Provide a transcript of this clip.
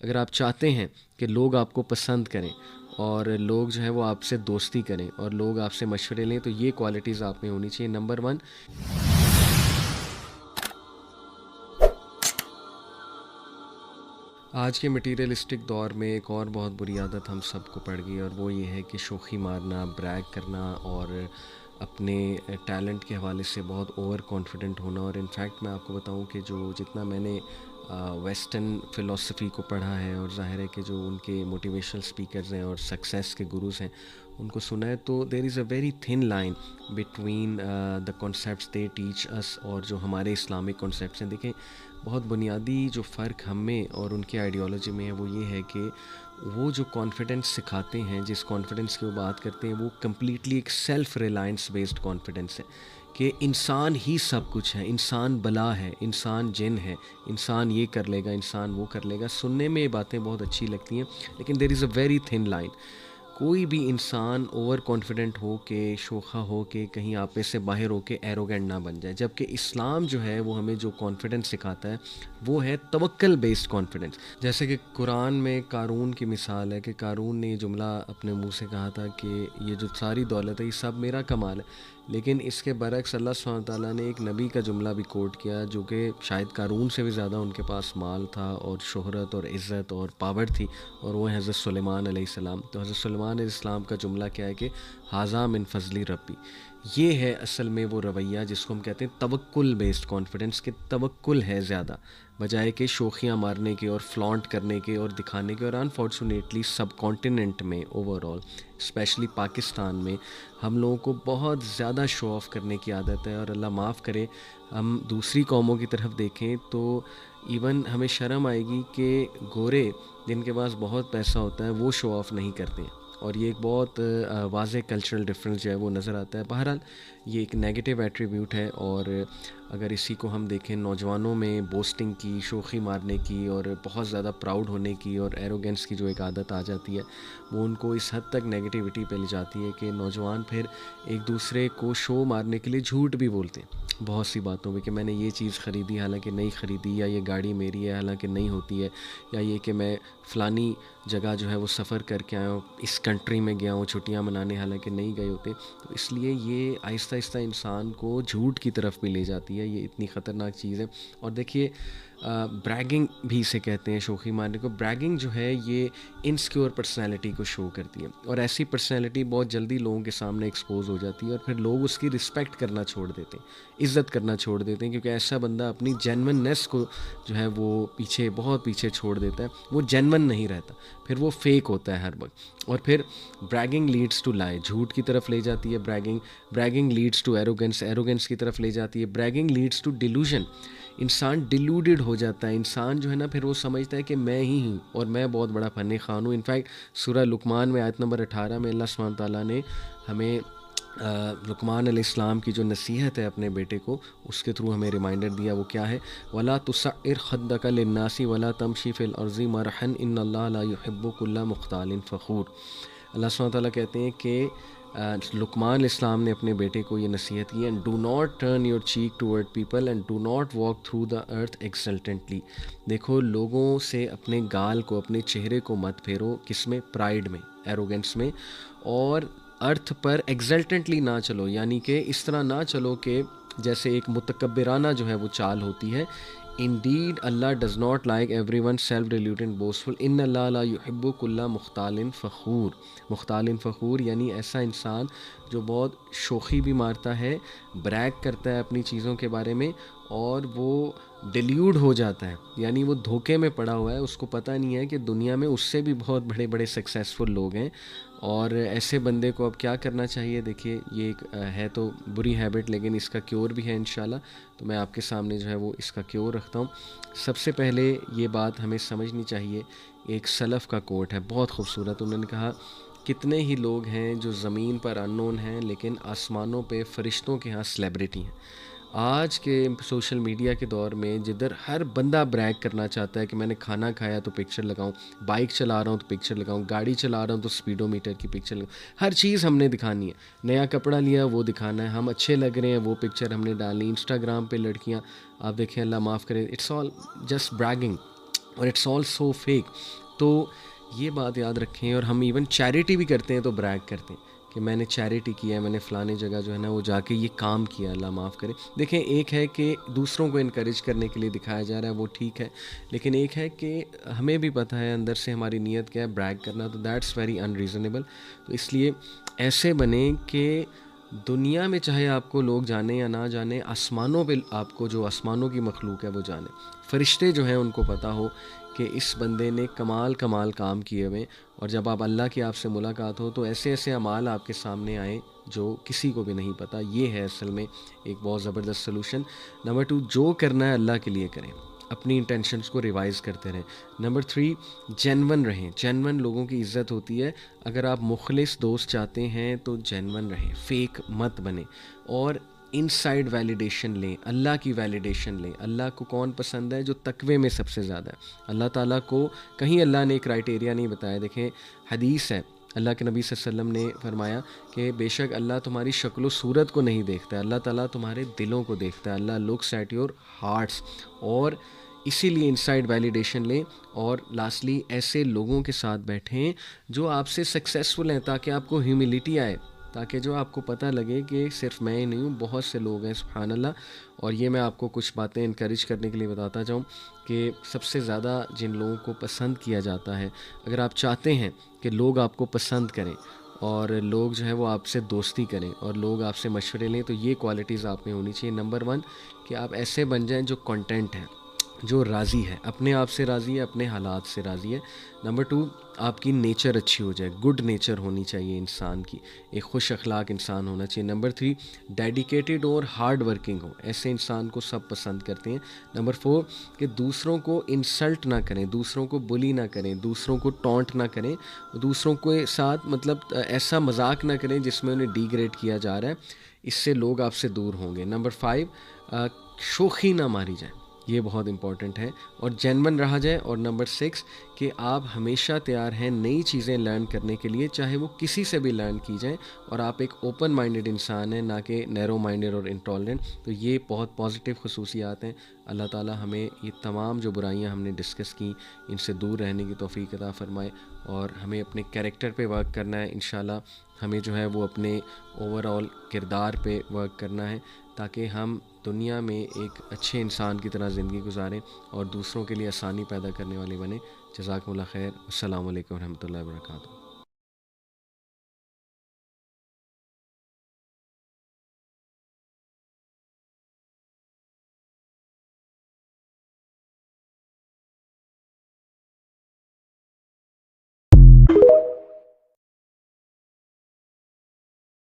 اگر آپ چاہتے ہیں کہ لوگ آپ کو پسند کریں اور لوگ جو ہے وہ آپ سے دوستی کریں اور لوگ آپ سے مشورے لیں، تو یہ کوالٹیز آپ میں ہونی چاہیے. نمبر 1، آج کے مٹیریلسٹک دور میں ایک اور بہت بری عادت ہم سب کو پڑ گئی، اور وہ یہ ہے کہ شوخی مارنا، بریگ کرنا اور اپنے ٹیلنٹ کے حوالے سے بہت اوور کانفیڈنٹ ہونا. اور انفیکٹ میں آپ کو بتاؤں کہ جتنا میں نے ویسٹرن فلاسفی کو پڑھا ہے، اور ظاہر ہے کہ جو ان کے موٹیویشنل اسپیکرز ہیں اور سکسیس کے گروز ہیں ان کو سنا ہے، تو there is a very thin line between the concepts they teach us اور جو ہمارے اسلامک کانسیپٹس ہیں. دیکھیں، بہت بنیادی جو فرق ہم میں اور ان کی آئیڈیالوجی میں ہے وہ یہ ہے کہ وہ جو کانفیڈنس سکھاتے ہیں، جس کانفیڈنس کی وہ بات کرتے ہیں، وہ کمپلیٹلی ایک سیلف ریلائنس بیسڈ کانفیڈنس ہے کہ انسان ہی سب کچھ ہے، انسان بلا ہے، انسان جن ہے، انسان یہ کر لے گا، انسان وہ کر لے گا. سننے میں یہ باتیں بہت اچھی لگتی ہیں، لیکن دیر is a very thin line. کوئی بھی انسان اوور کانفیڈنٹ ہو کے، شوخا ہو کے، کہیں آپے سے باہر ہو کے ایروگینٹ نہ بن جائے. جبکہ اسلام جو ہے وہ ہمیں جو کانفیڈنس سکھاتا ہے وہ ہے توکل بیسڈ کانفیڈنس. جیسے کہ قرآن میں قارون کی مثال ہے کہ قارون نے یہ جملہ اپنے منہ سے کہا تھا کہ یہ جو ساری دولت ہے یہ سب میرا کمال ہے. لیکن اس کے برعکس اللہ سبحانہ تعالیٰ نے ایک نبی کا جملہ بھی کوٹ کیا، جو کہ شاید قارون سے بھی زیادہ ان کے پاس مال تھا اور شہرت اور عزت اور پاور تھی، اور وہ حضرت سلیمان علیہ السلام. تو حضرت سلیمان علیہ السلام کا جملہ کیا ہے کہ ھذا من فضل ربی. یہ ہے اصل میں وہ رویہ جس کو ہم کہتے ہیں توکل بیسڈ کانفیڈنس، کہ توکل ہے زیادہ بجائے کہ شوخیاں مارنے کے اور فلانٹ کرنے کے اور دکھانے کے. اور انفارچونیٹلی سب کانٹیننٹ میں اوور آل، اسپیشلی پاکستان میں، ہم لوگوں کو بہت زیادہ شو آف کرنے کی عادت ہے. اور اللہ معاف کرے، ہم دوسری قوموں کی طرف دیکھیں تو ایون ہمیں شرم آئے گی کہ گورے جن کے پاس بہت پیسہ ہوتا ہے وہ شو آف نہیں کرتے ہیں. اور یہ ایک بہت واضح کلچرل ڈفرینس جو ہے وہ نظر آتا ہے. بہرحال یہ ایک نیگیٹو ایٹریبیوٹ ہے، اور اگر اسی کو ہم دیکھیں نوجوانوں میں بوسٹنگ کی، شوخی مارنے کی اور بہت زیادہ پراؤڈ ہونے کی اور ایروگینس کی جو ایک عادت آ جاتی ہے، وہ ان کو اس حد تک نیگیٹیوٹی پہ لے جاتی ہے کہ نوجوان پھر ایک دوسرے کو شو مارنے کے لیے جھوٹ بھی بولتے ہیں بہت سی باتوں پہ، کہ میں نے یہ چیز خریدی حالانکہ نہیں خریدی، یا یہ گاڑی میری ہے حالانکہ نہیں ہوتی ہے، یا یہ کہ میں فلانی جگہ جو ہے وہ سفر کر کے آیا ہوں، اس کنٹری میں گیا ہوں چھٹیاں منانے حالانکہ نہیں گئے ہوتے. تو اس لیے یہ آہستہ آہستہ انسان کو جھوٹ کی طرف بھی لے جاتی ہے. یہ اتنی خطرناک چیز ہے. اور دیکھیے، بریگنگ بھی اسے کہتے ہیں، شوخی مارنے کو. بریگنگ جو ہے یہ انسیکیور پرسنالٹی کو شو کرتی ہے، اور ایسی پرسنالٹی بہت جلدی لوگوں کے سامنے ایکسپوز ہو جاتی ہے، اور پھر لوگ اس کی رسپیکٹ کرنا چھوڑ دیتے ہیں، عزت کرنا چھوڑ دیتے ہیں، کیونکہ ایسا بندہ اپنی جینوننیس کو جو ہے وہ پیچھے، بہت پیچھے چھوڑ دیتا ہے. وہ جینون نہیں رہتا، پھر وہ فیک ہوتا ہے ہر وقت. اور پھر بریگنگ لیڈس ٹو لائی، جھوٹ کی طرف لے جاتی ہے. Bragging leads to arrogance, arrogance کی طرف لے جاتی ہے. بریگنگ لیڈس ٹو ڈیلوژن، انسان ڈیلوڈیڈ ہو جاتا ہے. انسان جو ہے نا پھر وہ سمجھتا ہے کہ میں ہی ہوں اور میں بہت بڑا فن خوان ہوں. انفیکٹ سورہ لقمان میں آیت نمبر 18 میں اللہ سبحانہ تعالیٰ نے ہمیں لقمان علیہ السلام کی جو نصیحت ہے اپنے بیٹے کو، اس کے تھرو ہمیں ریمائنڈر دیا. وہ کیا ہے؟ وَلَا تُسَعِّرْ خَدَّكَ لِلنَّاسِ وَلَا تَمْشِ فِي الْأَرْضِ مَرَحًا إِنَّ اللَّهَ لَا يُحِبُّ كُلَّ مُخْتَالٍ فَخُورٍ. اللہ سبحانہ تعالیٰ کہتے ہیں کہ لقمان علیہ السلام نے اپنے بیٹے کو یہ نصیحت کی، and do not turn your cheek toward people and do not walk through the earth exultantly. دیکھو، لوگوں سے اپنے گال کو، اپنے چہرے کو مت پھیرو. کس میں؟ پرائڈ میں، ایروگنس میں. اور ارتھ پر ایکسلٹنٹلی نہ چلو، یعنی کہ اس طرح نہ چلو کہ جیسے ایک متکبرانہ جو ہے وہ چال ہوتی ہے. Indeed, Allah does not like everyone self-deluded and boastful. ان اللہ لا يحب كل مختال فخور. مختال فخور یعنی ایسا انسان جو بہت شوخی بھی مارتا ہے، بریک کرتا ہے اپنی چیزوں کے بارے میں، اور وہ ڈیلیوڈ ہو جاتا ہے، یعنی وہ دھوکے میں پڑا ہوا ہے. اس کو پتہ نہیں ہے کہ دنیا میں اس سے بھی بہت بڑے بڑے سکسیزفل لوگ ہیں. اور ایسے بندے کو اب کیا کرنا چاہیے؟ دیکھیے، یہ ایک ہے تو بری ہیبٹ، لیکن اس کا کیور بھی ہے انشاءاللہ. تو میں آپ کے سامنے جو ہے وہ اس کا کیور رکھتا ہوں. سب سے پہلے یہ بات ہمیں سمجھنی چاہیے. ایک سلف کا کوٹ ہے بہت خوبصورت. انہوں نے کہا، کتنے ہی لوگ ہیں جو زمین پر ان نون ہیں لیکن آسمانوں پہ فرشتوں کے ہاں سیلیبریٹی ہیں. آج کے سوشل میڈیا کے دور میں جدھر ہر بندہ بریک کرنا چاہتا ہے کہ میں نے کھانا کھایا تو پکچر لگاؤں، بائک چلا رہا ہوں تو پکچر لگاؤں، گاڑی چلا رہا ہوں تو سپیڈو میٹر کی پکچر لگاؤں، ہر چیز ہم نے دکھانی ہے. نیا کپڑا لیا وہ دکھانا ہے، ہم اچھے لگ رہے ہیں وہ پکچر ہم نے ڈالنی. انسٹاگرام پہ لڑکیاں آپ دیکھیں، اللہ معاف کرے، اٹس آل جسٹ بریگنگ. اور اٹس آل سو فیک. تو یہ بات یاد رکھیں. اور ہم ایون چیریٹی بھی کرتے ہیں تو بریگ کرتے ہیں کہ میں نے چیریٹی کیا ہے, میں نے فلانے جگہ جو ہے نا وہ جا کے یہ کام کیا, اللہ معاف کرے. دیکھیں ایک ہے کہ دوسروں کو انکریج کرنے کے لیے دکھایا جا رہا ہے, وہ ٹھیک ہے, لیکن ایک ہے کہ ہمیں بھی پتہ ہے اندر سے ہماری نیت کیا ہے, بریگ کرنا, تو دیٹس ویری ان ریزنیبل. تو اس لیے ایسے بنیں کہ دنیا میں چاہے آپ کو لوگ جانیں یا نہ جانیں, آسمانوں پہ آپ کو جو آسمانوں کی مخلوق ہے وہ جانے, فرشتے جو ہیں ان کو پتہ ہو کہ اس بندے نے کمال کام کیے ہوئے. اور جب اللہ کی آپ سے ملاقات ہو تو ایسے ایسے اعمال آپ کے سامنے آئیں جو کسی کو بھی نہیں پتہ. یہ ہے اصل میں ایک بہت زبردست سلوشن. نمبر 2, جو کرنا ہے اللہ کے لیے کریں, اپنی انٹینشنز کو ریوائز کرتے رہیں. نمبر 3, جینون رہیں. جینون لوگوں کی عزت ہوتی ہے. اگر آپ مخلص دوست چاہتے ہیں تو جینون رہیں, فیک مت بنیں. اور ان سائڈ ویلیڈیشن لیں, اللہ کی ویلیڈیشن لیں. اللہ کو کون پسند ہے؟ جو تقوی میں سب سے زیادہ ہے. اللہ تعالیٰ کو کہیں اللہ نے کرائٹیریا نہیں بتایا. دیکھیں حدیث ہے, اللہ کے نبی صلی اللہ علیہ وسلم نے فرمایا کہ بے شک اللہ تمہاری شکل و صورت کو نہیں دیکھتا ہے, اللہ تعالیٰ تمہارے دلوں کو دیکھتا ہے. اللہ لکس ایٹ یور ہارٹس. اور اسی لیے انسائڈ ویلیڈیشن لیں. اور لاسٹلی ایسے لوگوں کے ساتھ بیٹھیں جو آپ سے سکسیزفل ہیں, تاکہ آپ کو ہیوملٹی آئے, تاکہ جو آپ کو پتہ لگے کہ صرف میں ہی نہیں ہوں, بہت سے لوگ ہیں, سبحان اللہ. اور یہ میں آپ کو کچھ باتیں انکریج کرنے کے لیے بتاتا جاؤں کہ سب سے زیادہ جن لوگوں کو پسند کیا جاتا ہے, اگر آپ چاہتے ہیں کہ لوگ آپ کو پسند کریں اور لوگ جو ہے وہ آپ سے دوستی کریں اور لوگ آپ سے مشورے لیں, تو یہ کوالٹیز آپ میں ہونی چاہیے. نمبر 1 کہ آپ ایسے بن جائیں جو کنٹینٹ ہیں, جو راضی ہے, اپنے آپ سے راضی ہے, اپنے حالات سے راضی ہے. نمبر 2, آپ کی نیچر اچھی ہو جائے, گڈ نیچر ہونی چاہیے انسان کی, ایک خوش اخلاق انسان ہونا چاہیے. نمبر 3, ڈیڈیکیٹڈ اور ہارڈ ورکنگ ہو, ایسے انسان کو سب پسند کرتے ہیں. نمبر 4 کہ دوسروں کو انسلٹ نہ کریں, دوسروں کو بلی نہ کریں, دوسروں کو ٹونٹ نہ کریں, دوسروں کے ساتھ مطلب ایسا مذاق نہ کریں جس میں انہیں ڈی گریڈ کیا جا رہا ہے, اس سے لوگ آپ سے دور ہوں گے. نمبر 5 شوخی نہ ماری جائے, یہ بہت امپورٹنٹ ہے, اور جینون رہا جائے. اور نمبر 6 کہ آپ ہمیشہ تیار ہیں نئی چیزیں لرن کرنے کے لیے, چاہے وہ کسی سے بھی لرن کی جائیں, اور آپ ایک اوپن مائنڈڈ انسان ہیں, نہ کہ نیرو مائنڈڈ اور انٹالرنٹ. تو یہ بہت پازیٹیو خصوصیات ہیں. اللہ تعالیٰ ہمیں یہ تمام جو برائیاں ہم نے ڈسکس کی ان سے دور رہنے کی توفیق عطا فرمائے, اور ہمیں اپنے کیریکٹر پہ ورک کرنا ہے. انشاءاللہ ہمیں جو ہے وہ اپنے اوور آل کردار پہ ورک کرنا ہے, تاکہ ہم دنیا میں ایک اچھے انسان کی طرح زندگی گزاریں اور دوسروں کے لیے آسانی پیدا کرنے والے بنیں. جزاکم اللہ خیر. السلام علیکم ورحمۃ اللہ وبرکاتہ.